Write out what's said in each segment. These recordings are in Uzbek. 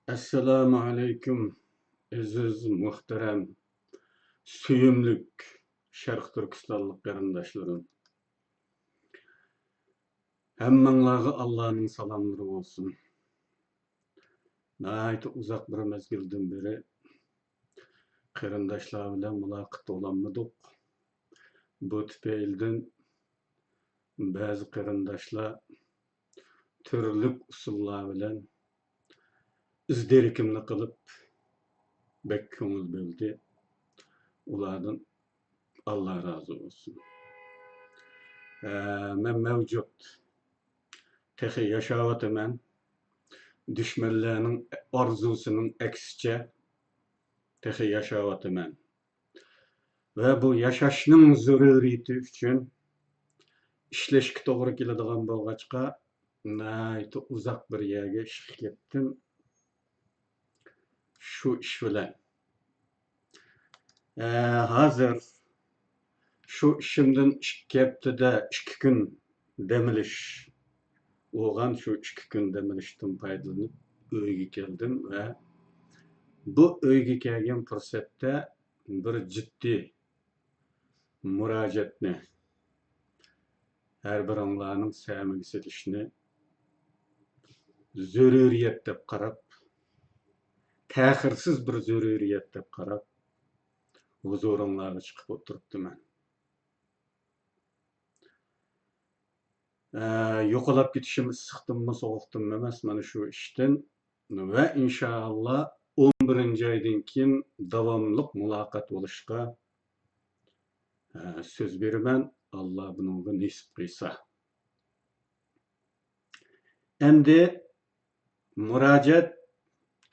Assalamu alaikum, aziz, muhterem, suyumluk Şarq Türkistanlık qarindaşlarım. Hammanglarga Allah'ın salamları olsun. Nəhayət uzaq bir mezgilden beri qarindaşlar bilan mülaqat olanmadık. Bu tüpeylden bazı qarindaşlar türlük usullar bilan izderikimni qılıp bek köngül böldi. Ulardan Allah razı olsun. Men mevcut tehi yaşavatımen düşmanlarının arzusunun eksice tehi yaşavatımen. Ve bu yaşaşının zürüriyeti üçün işleşki doğru keladigan bolgaçqa nayta uzak bir yerge işe kettim. Şu iş bilen. Hazır şu işimden kepti de 2 gün demiliş. Oğan şu 2 gün demilişten paydalanıp öyge geldim ve bu öyge kelgen fırsatda bir ciddi müracaatni her biringlarning sevgisi işini zürüriyet dep qarab, tahirsiz bir zürüriyet dep qarab huzuringlarga chiqib o'tiribdiman. Yo'qolab ketishim issiqdimmi, sovuqdimmi emas, mana shu ishdan va inshaalloh 11-oydan keyin davomli muloqot bo'lishga söz beraman. Allah bunga nasib qilsa. Endi murojaat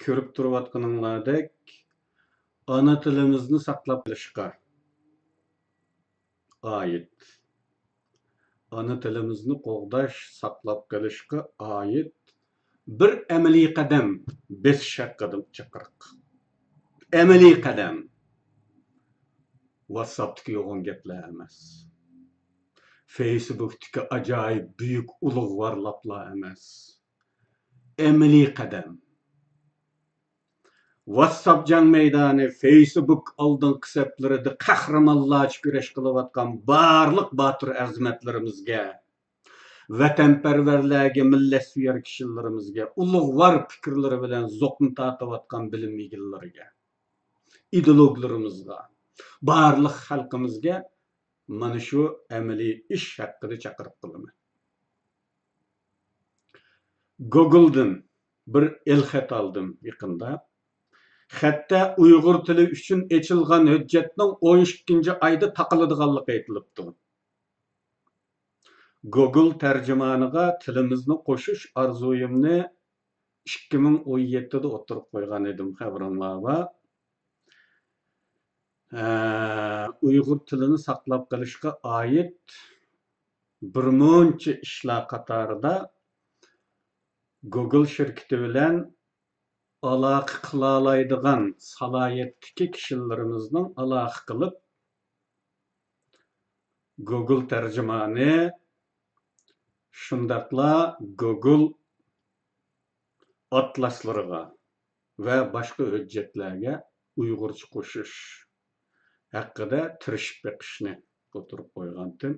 ko'rib turayotganinglardek ana tilimizni saqlab qolishga oid, ana tilimizni qo'g'dash, saqlab qolishga oid bir amaliy qadam besish haqida chaqiriq. Amaliy qadam. WhatsApp'daki yoğun gepler emas. Facebook'daki acayip büyük ulug'vorlaplar emas. Amaliy qadam. WhatsApp jang meydani, Facebook aldın kıseplerinde kahramanlarca güreş kılıvatkan barlık batır azmetlerimizge, vatanperverlerge, millet suyer kişilerimizge, ulug'vor fikirleri bilen zokun tatıvatkan bilim egillerige, ideologlarımızga, barlık halkımızga mana şu amaliy ish haqida chaqiriq qilaman. Google'dan bir el-xat aldım yaqinda. Hatta Uyghur tili üçün açılgan hüccetning 12 ayda taqiladiganligi aytilibdi. Google tercümanıga tilimizni qo'shish arzuyimni 2017'de o'tirib qo'ygan edim, xabaringlar bor. Uyghur tilini saqlab qolishga oid birmuncha ishlar qatorida Google şirketi bilan aloqa qila oladigan salohiyatdagi kishilarimizning aloqa qilib Google tercümanı shundaqla Google atlaslariga va boshqa hujjatlarga Uyg'urcha qo'shish haqida tirishib beqishni o'tirib qo'ygandim.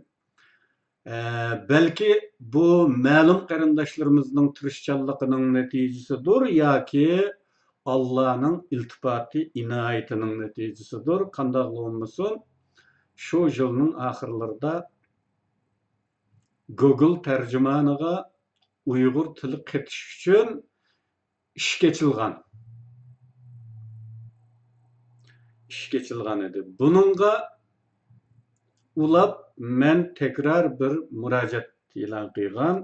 Belki bu ma'lum qarindoshlarımızın tirishchanligining natijasidir yoki Allah'ın iltifoti, inoyatining natijasidir. Qanday bo'lmasin, shu yilning oxirlarida Google tercümaniga Uyg'ur tili qetish uchun ish kechilgan. İş geçilgan edi. Bununla ulab men tekrar bir müracaat e'lon qilgan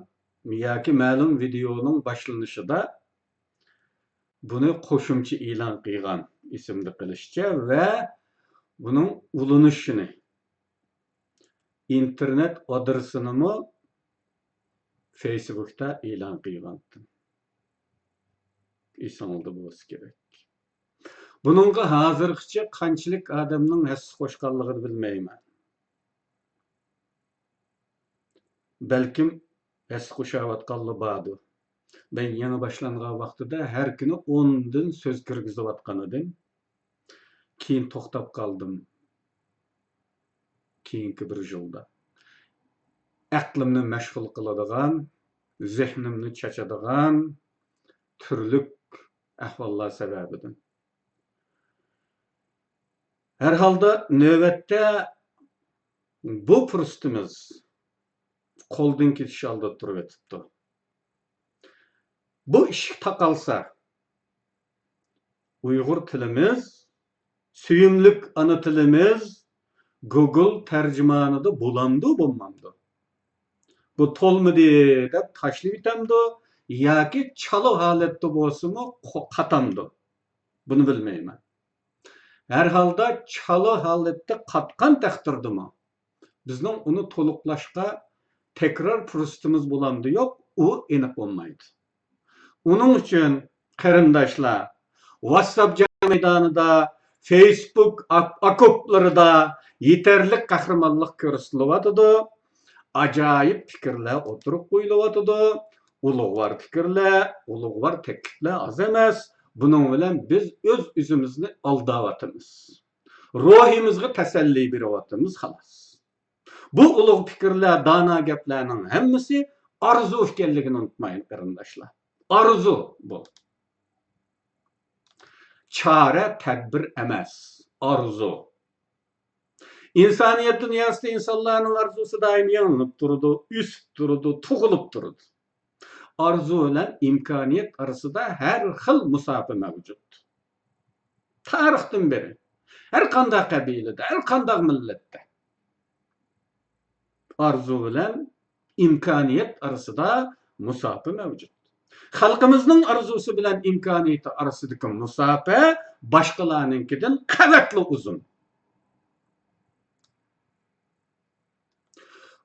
yoki ma'lum videoning boshlanishida buni qo'shimcha e'lon qilgan ismli qilishcha va buning ulanishini internet adresini Facebook'ta e'lon qilgandim. Esingizda bo'lsa kerak. Bununla hazırlıkça qanchalik adamning hassa qo'shganligini bilmayman. Belkim hassa qo'shayotganlar bordir. Ben yana başlanğan vaqtida her kuni 10 dan söz kirgizip atgan edim. Keyin to'xtab qoldim. Keyingi bir yılda. Aqlimni mashg'ul qiladigan, zehnimni chachadigan türlük ahvollar sababidan. Her halda növbette bu fursatimiz qo'ldan ketish oldi turib o'tibdi. Bu ish taqalsa, Uyg'ur tilimiz, suyumlik ana tilimiz Google tercümanıda bulandı bulmamdı. Bu tolmudi deb tashlab etamdi yoki chalo holatda bo'lsa-mu qatamdi. Buni bilmayman. Her halda chalo holatda qatgan taqdirdimi? Bizning uni to'liqlashga tekrar fursatimiz bulandı yo'q, u aniq bo'lmaydi. Onun için qarindoshlar WhatsApp meydanida, Facebook akoplarida yeterli qahramonlik ko'rsatilyapti. Acayip fikirler oturup qo'yilyapti. Ulug'vor fikrlar, ulug'vor takliflar az emas. Bunun bilan biz o'z o'zimizni aldayapmiz. Ruhimizga tasalli beryapmiz xolos. Bu ulug' fikrlar, dana gaplarning hammasi arzu ekanligini unutmayın qarindoshlar. Arzu bu. Çare tedbir emas, arzu. İnsaniyet dünyasında insanların arzusu daim yanılıp durdu, üst durdu, tuğulup durdu. Arzu ile imkaniyet arasında her xil musafe mevcut. Tarihten beri, her kandak kabilede, her kandak millette. Arzu ile imkaniyet arasında musafe mevcut. Halkımızın arzusu bilen imkaniyeti arasındaki musafe başkalarınkinden kuvvetli uzun.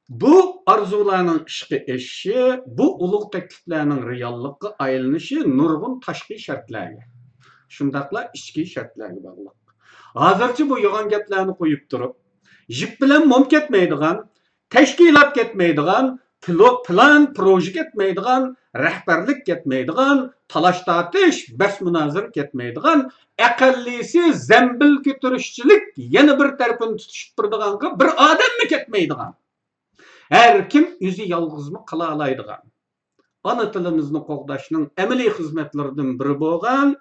Bu arzularının işki eşi, bu ulug' takliflarning reallikka aylanishi nurg'un tashqi shartlarga, shundaqla ichki shartlarga bog'liq. Hozircha bu yolg'on gaplarni qo'yib turib, jip bilan mum ketmaydigan, tashkilot ketmaydigan, plan proje ketmaydigan, rahbarlik ketmaydigan, talash tortish, bas munozara ketmaydigan, aqllisi zambil ko'tarishchilik yana bir tarafini tutishib turadigan bir odammi ketmaydigan. Her kim yüzü yalğızmı qila alaydigan. Ana tilimizni qo'g'dashning amaliy xizmatlaridan biri bo'lgan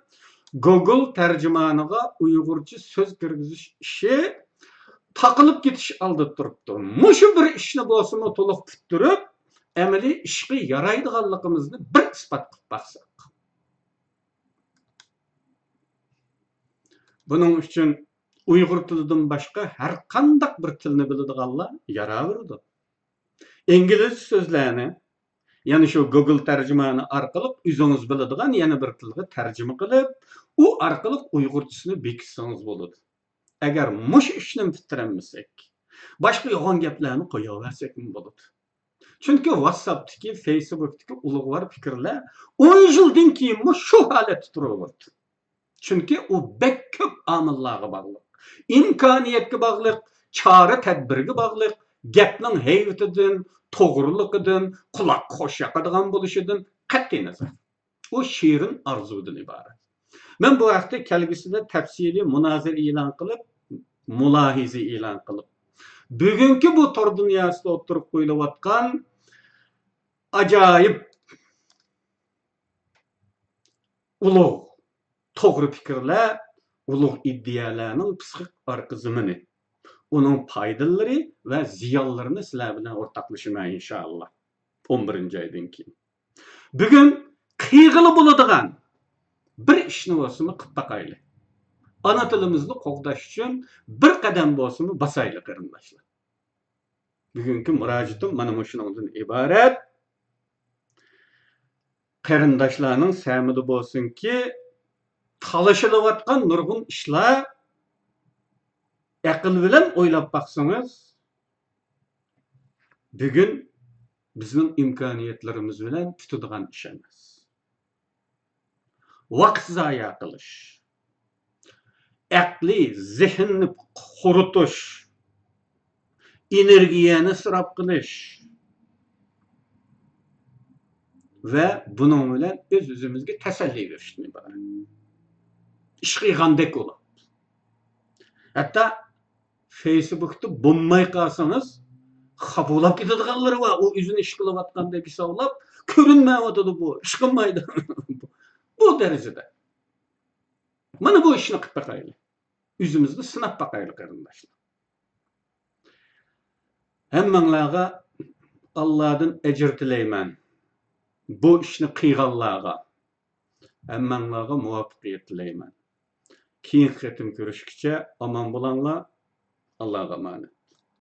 Google tercümanıga Uyg'urcha so'z kirgizish ishi taqilib ketish oldi turibdi. Mushu bir ishni bo'lsa-mu to'liq puturib, amaliy ishga yaraydiganligimizni bir isbot qilib baqsak. Buning uchun Uyg'ur tilidan boshqa har qanday bir tilni biladiganlar yaraverdi. İngiliz sözlerini, yani şu Google tercümanı arkalık yüzünüz biladigan yana bir tilga tercüme qilib, u arkalık Uyg'urchasini bekitsangiz bo'ladi. Agar mush ishni bitiramasak, boshqa yolg'on gaplarni qo'yaversak bo'ladi. Chunki WhatsApp'dagi, Facebook'dagi ulug'vor fikrlar 10 yildan keyin shu holatda turaverdi. Chunki u bek ko'p omillarga bog'liq. İmkoniyatga bog'liq, chora tadbirga bog'liq. Gapning haybatidan, to'g'riligidan, quloq xo'sh yoqadigan bo'lishidan qat'iy nazar. U shirin arzudan iborat. Men bu vaqtda kelgusida tafsiliy munozara e'lon qilib, mulohiza e'lon qilib, bugungi bu tor dunyosida o'tirib qo'yilayotgan ajoyib ulug' to'g'ri fikrlar, ulug' iddialarning psixik arqizimini, onun faydaları ve ziyanlarını sizler bilen ortaklaşmaya inşallah. 11. aydan keyin. Bugün qiyg'ili bo'ladigan bir ishni bo'lsa-mu qilib baqayli. Ana tilimizni qo'g'dash uchun bir qadam bo'lsa-mu basayli qarindoshlar. Bugungi murojaatim mana shundan iborat. Qarindoshlarning samidi bo'lsinki, talashilayotgan nurg'un ishlar aql bilan o'ylab baqsangiz, bugun bizning imkoniyatlarimiz bilan tutadigan ish emas. Vaqt zoya qilish, aqli, zehnni quritish, energiyani isrof qilish, ve bunun bilen öz-özümizge teselli berişden ibaret. İş kıygandek olur. Hatta Facebook'ta bulmay kalsanız kapılap gidadiganlar var. O üzün iş kılıp atganda bir savlap körünmäwatdy bu. Işkınmaydı. Bu derecede. Mana bu işini kıp bakaylı. Üzümüzde sınap bakaylı karındaşlar. Hemmeňläge Allah'dan ecir dileymen. Bu işini kıygallağa. Hemmeňläge muvaffakiyet dileymen. Kiyin ketim görüşkiçe aman bulanla Allah'a emanet.